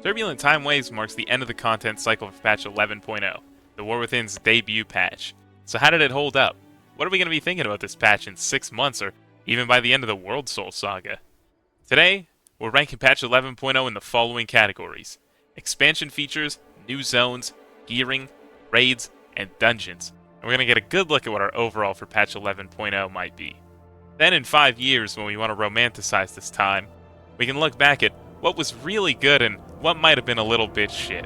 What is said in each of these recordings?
Turbulent Time Waves marks the end of the content cycle for patch 11.0, the War Within's debut patch. So how did it hold up? What are we going to be thinking about this patch in 6 months or even by the end of the World Soul Saga? Today, we're ranking patch 11.0 in the following categories: expansion features, new zones, gearing, raids, and dungeons. And we're going to get a good look at what our overall for patch 11.0 might be. Then in 5 years, when we want to romanticize this time, we can look back at what was really good and what might have been a little bit shit.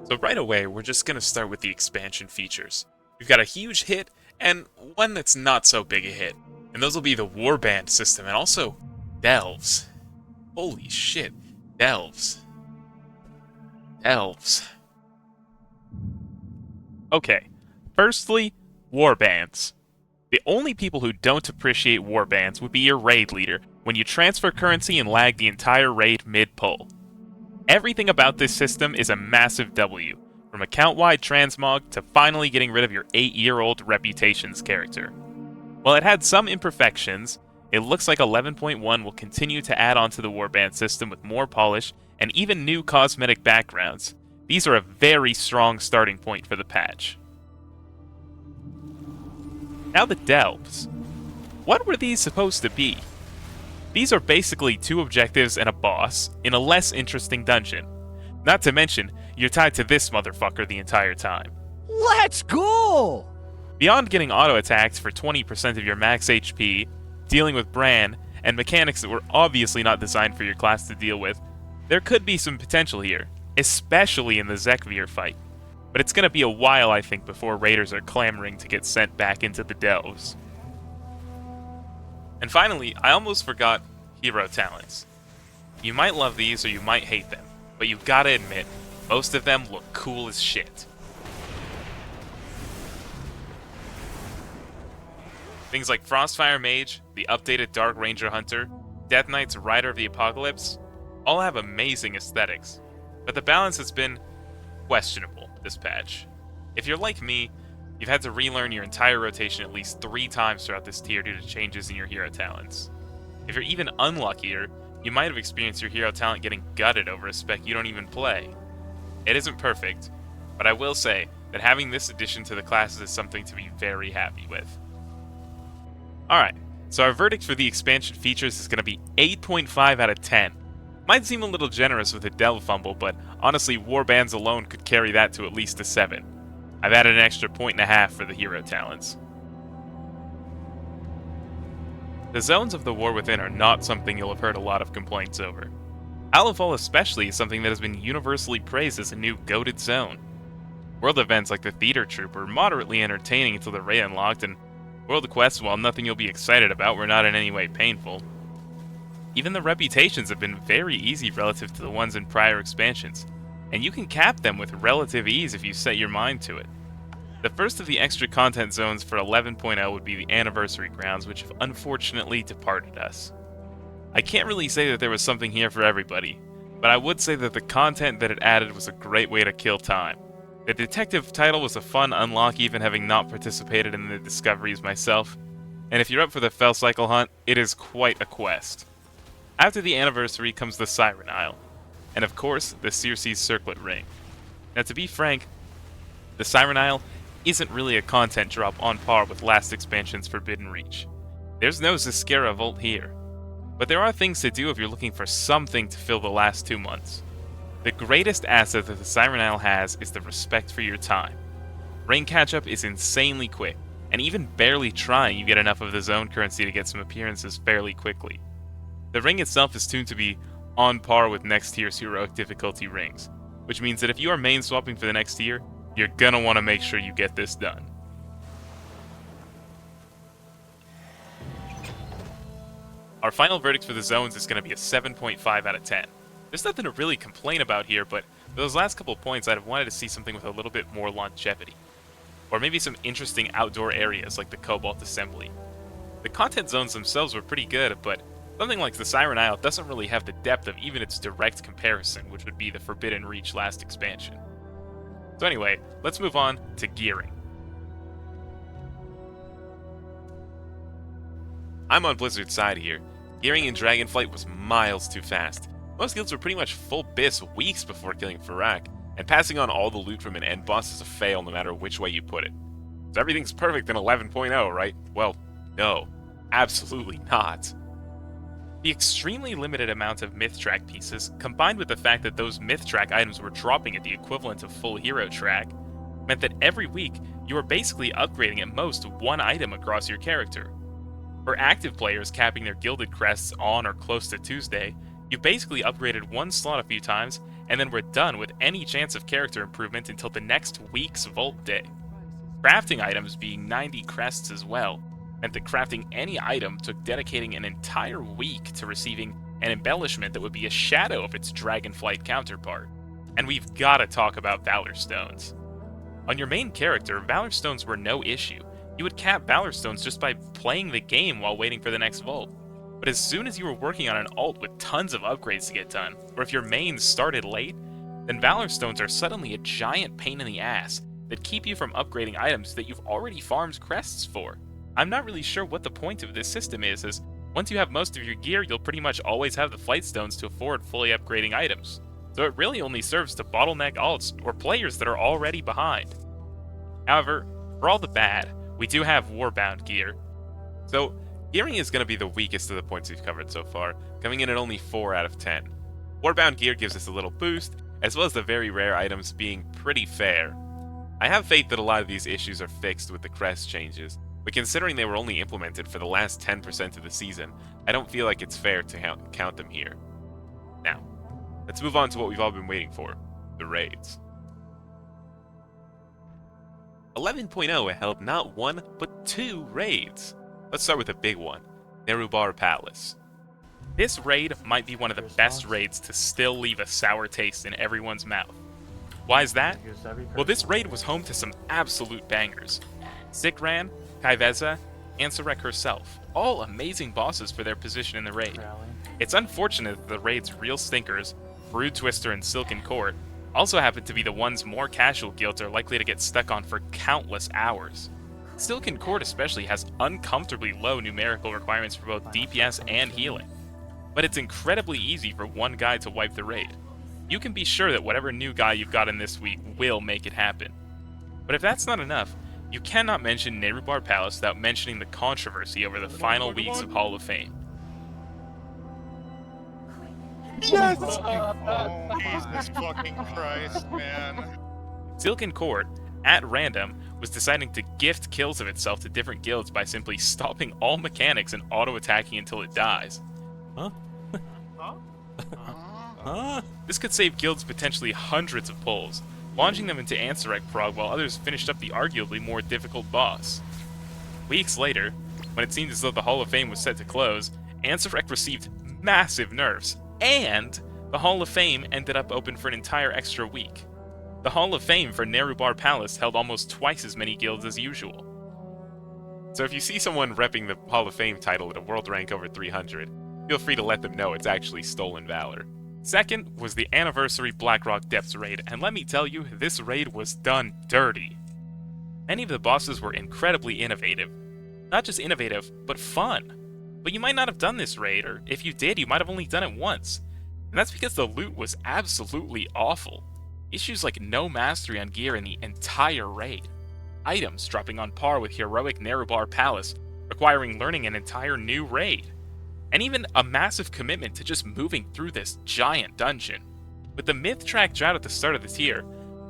So right away, we're just going to start with the expansion features. We've got a huge hit and one that's not so big a hit. And those will be the Warband system and also delves. Holy shit, delves. Delves. Okay, firstly, Warbands. The only people who don't appreciate warbands would be your raid leader when you transfer currency and lag the entire raid mid-pull. Everything about this system is a massive W, from account-wide transmog to finally getting rid of your 8-year-old reputations character. While it had some imperfections, it looks like 11.1 will continue to add on to the warband system with more polish and even new cosmetic backgrounds. These are a very strong starting point for the patch. Now the delves. What were these supposed to be? These are basically 2 objectives and a boss in a less interesting dungeon. Not to mention, you're tied to this motherfucker the entire time. Let's go! Beyond getting auto-attacked for 20% of your max HP, dealing with Bran, and mechanics that were obviously not designed for your class to deal with, there could be some potential here, especially in the Zekvir fight. But it's going to be a while, I think, before raiders are clamoring to get sent back into the delves. And finally, I almost forgot hero talents. You might love these or you might hate them, but you've got to admit, most of them look cool as shit. Things like Frostfire Mage, the updated Dark Ranger Hunter, Death Knight's Rider of the Apocalypse, all have amazing aesthetics, but the balance has been questionable this patch. If you're like me, you've had to relearn your entire rotation at least 3 times throughout this tier due to changes in your hero talents. If you're even unluckier, you might have experienced your hero talent getting gutted over a spec you don't even play. It isn't perfect, but I will say that having this addition to the classes is something to be very happy with. Alright, so our verdict for the expansion features is going to be 8.5 out of 10. Might seem a little generous with a delve fumble, but honestly, warbands alone could carry that to at least a 7. I've added an extra 1.5 for the hero talents. The zones of the War Within are not something you'll have heard a lot of complaints over. Hallowfall especially is something that has been universally praised as a new goated zone. World events like the Theater Troop were moderately entertaining until the raid unlocked, and world quests, while nothing you'll be excited about, were not in any way painful. Even the reputations have been very easy relative to the ones in prior expansions, and you can cap them with relative ease if you set your mind to it. The first of the extra content zones for 11.0 would be the Anniversary Grounds, which have unfortunately departed us. I can't really say that there was something here for everybody, but I would say that the content that it added was a great way to kill time. The detective title was a fun unlock, even having not participated in the discoveries myself, and if you're up for the Fell Cycle hunt, it is quite a quest. After the Anniversary comes the Siren Isle, and of course, the Circe's Circlet Ring. Now to be frank, the Siren Isle isn't really a content drop on par with last expansion's Forbidden Reach. There's no Zeskera Vault here, but there are things to do if you're looking for something to fill the last 2 months. The greatest asset that the Siren Isle has is the respect for your time. Ring catch-up is insanely quick, and even barely trying you get enough of the zone currency to get some appearances fairly quickly. The ring itself is tuned to be on par with next tier's heroic difficulty rings, which means that if you are main swapping for the next tier, you're gonna want to make sure you get this done. Our final verdict for the zones is going to be a 7.5 out of 10. There's nothing to really complain about here, but for those last couple points I'd have wanted to see something with a little bit more longevity. Or maybe some interesting outdoor areas like the Cobalt Assembly. The content zones themselves were pretty good, but something like the Siren Isle doesn't really have the depth of even its direct comparison, which would be the Forbidden Reach last expansion. So anyway, let's move on to gearing. I'm on Blizzard's side here. Gearing in Dragonflight was miles too fast. Most guilds were pretty much full bis weeks before killing Farak, and passing on all the loot from an end boss is a fail no matter which way you put it. So everything's perfect in 11.0, right? Well, no. Absolutely not. The extremely limited amount of myth track pieces, combined with the fact that those myth track items were dropping at the equivalent of full hero track, meant that every week you were basically upgrading at most one item across your character. For active players capping their gilded crests on or close to Tuesday, you basically upgraded one slot a few times, and then were done with any chance of character improvement until the next week's Vault Day. Crafting items being 90 crests as well, meant that crafting any item took dedicating an entire week to receiving an embellishment that would be a shadow of its Dragonflight counterpart. And we've gotta talk about Valor Stones. On your main character, Valor Stones were no issue. You would cap Valor Stones just by playing the game while waiting for the next vault. But as soon as you were working on an ult with tons of upgrades to get done, or if your mains started late, then Valor Stones are suddenly a giant pain in the ass that keep you from upgrading items that you've already farmed crests for. I'm not really sure what the point of this system is, as once you have most of your gear, you'll pretty much always have the Flight Stones to afford fully upgrading items. So it really only serves to bottleneck alts or players that are already behind. However, for all the bad, we do have Warbound gear. So, gearing is going to be the weakest of the points we've covered so far, coming in at only 4 out of 10. Warbound gear gives us a little boost, as well as the very rare items being pretty fair. I have faith that a lot of these issues are fixed with the crest changes, but considering they were only implemented for the last 10% of the season, I don't feel like it's fair to count them here. Now, let's move on to what we've all been waiting for, the raids. 11.0 held not one, but 2 raids. Let's start with a big one, Nerub'ar Palace. This raid might be one of the best raids to still leave a sour taste in everyone's mouth. Why is that? Well, this raid was home to some absolute bangers. Sikran, Kaiveza, and Sarek herself, all amazing bosses for their position in the raid. It's unfortunate that the raid's real stinkers, Brood Twister and Silken Court, also happen to be the ones more casual guilds are likely to get stuck on for countless hours. Silken Court especially has uncomfortably low numerical requirements for both DPS and healing, but it's incredibly easy for one guy to wipe the raid. You can be sure that whatever new guy you've got in this week will make it happen. But if that's not enough, you cannot mention Nerub'ar Palace without mentioning the controversy over the final weeks of Hall of Fame. Yes! Oh, Jesus fucking Christ, man. Silken Court, at random, was deciding to gift kills of itself to different guilds by simply stopping all mechanics and auto-attacking until it dies. Huh? Huh? This could save guilds potentially hundreds of pulls, launching them into Ansarek prog while others finished up the arguably more difficult boss. Weeks later, when it seemed as though the Hall of Fame was set to close, Ansarek received massive nerfs, and the Hall of Fame ended up open for an entire extra week. The Hall of Fame for Nerub'ar Palace held almost twice as many guilds as usual. So if you see someone repping the Hall of Fame title at a world rank over 300, feel free to let them know it's actually stolen valor. Second was the Anniversary Blackrock Depths raid, and let me tell you, this raid was done dirty. Many of the bosses were incredibly innovative. Not just innovative, but fun. But you might not have done this raid, or if you did, you might have only done it once. And that's because the loot was absolutely awful. Issues like no mastery on gear in the entire raid. Items dropping on par with heroic Nerub'ar Palace, requiring learning an entire new raid. And even a massive commitment to just moving through this giant dungeon. With the myth track drought at the start of the tier,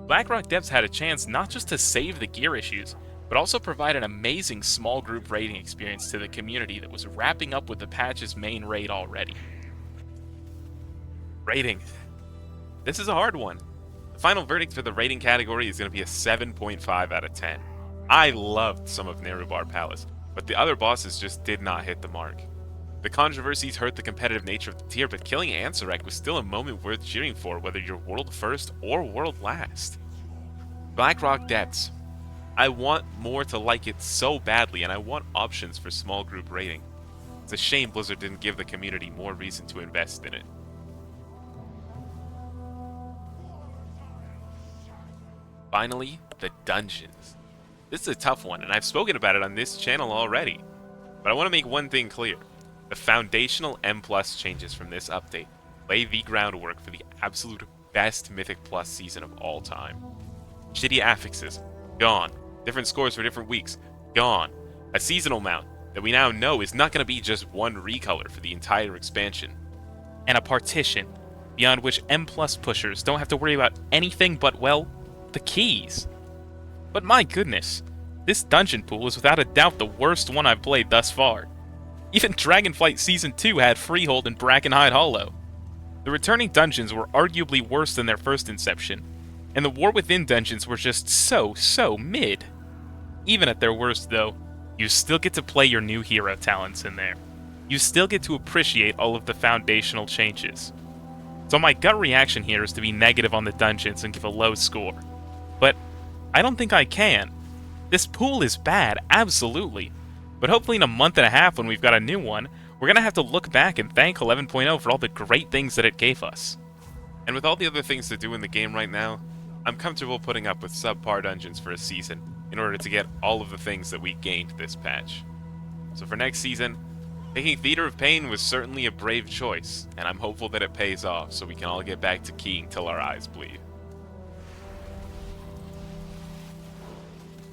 Blackrock Depths had a chance not just to save the gear issues, but also provide an amazing small group raiding experience to the community that was wrapping up with the patch's main raid already. Rating. This is a hard one. The final verdict for the rating category is going to be a 7.5 out of 10. I loved some of Nerub'ar Palace, but the other bosses just did not hit the mark. The controversies hurt the competitive nature of the tier, but killing Ansarek was still a moment worth cheering for, whether you're world first or world last. Blackrock Depths. I want more to like it so badly, and I want options for small group rating. It's a shame Blizzard didn't give the community more reason to invest in it. Finally, the dungeons. This is a tough one, and I've spoken about it on this channel already. But I want to make one thing clear. The foundational M+ changes from this update lay the groundwork for the absolute best Mythic Plus season of all time. Shitty affixes, gone. Different scores for different weeks, gone. A seasonal mount that we now know is not going to be just one recolor for the entire expansion. And a partition, beyond which M+ pushers don't have to worry about anything but, well, the keys. But my goodness, this dungeon pool is without a doubt the worst one I've played thus far. Even Dragonflight Season 2 had Freehold and Brackenhide Hollow. The returning dungeons were arguably worse than their first inception, and the War Within dungeons were just so mid. Even at their worst though, you still get to play your new hero talents in there. You still get to appreciate all of the foundational changes. So my gut reaction here is to be negative on the dungeons and give a low score. But I don't think I can. This pool is bad, absolutely. But hopefully in a month and a half when we've got a new one, we're going to have to look back and thank 11.0 for all the great things that it gave us. And with all the other things to do in the game right now, I'm comfortable putting up with subpar dungeons for a season in order to get all of the things that we gained this patch. So for next season, picking Theater of Pain was certainly a brave choice, and I'm hopeful that it pays off so we can all get back to keying till our eyes bleed.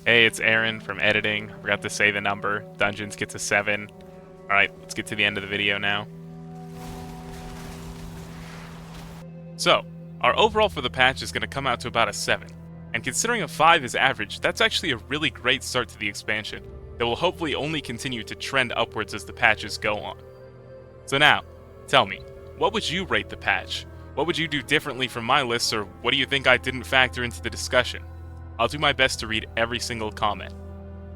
Hey, it's Aaron from editing. Forgot to say the number. Dungeons gets a 7. Alright, let's get to the end of the video now. So, our overall for the patch is going to come out to about a 7. And considering a 5 is average, that's actually a really great start to the expansion that will hopefully only continue to trend upwards as the patches go on. So now, tell me, what would you rate the patch? What would you do differently from my list, or what do you think I didn't factor into the discussion? I'll do my best to read every single comment.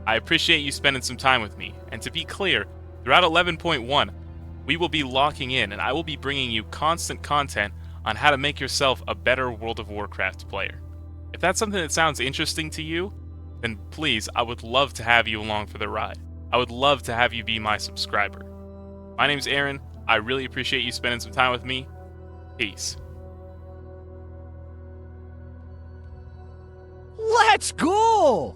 I appreciate you spending some time with me, and to be clear, throughout 11.1, we will be locking in and I will be bringing you constant content on how to make yourself a better World of Warcraft player. If that's something that sounds interesting to you, then please, I would love to have you along for the ride. I would love to have you be my subscriber. My name's Aaron. I really appreciate you spending some time with me. Peace. Let's go!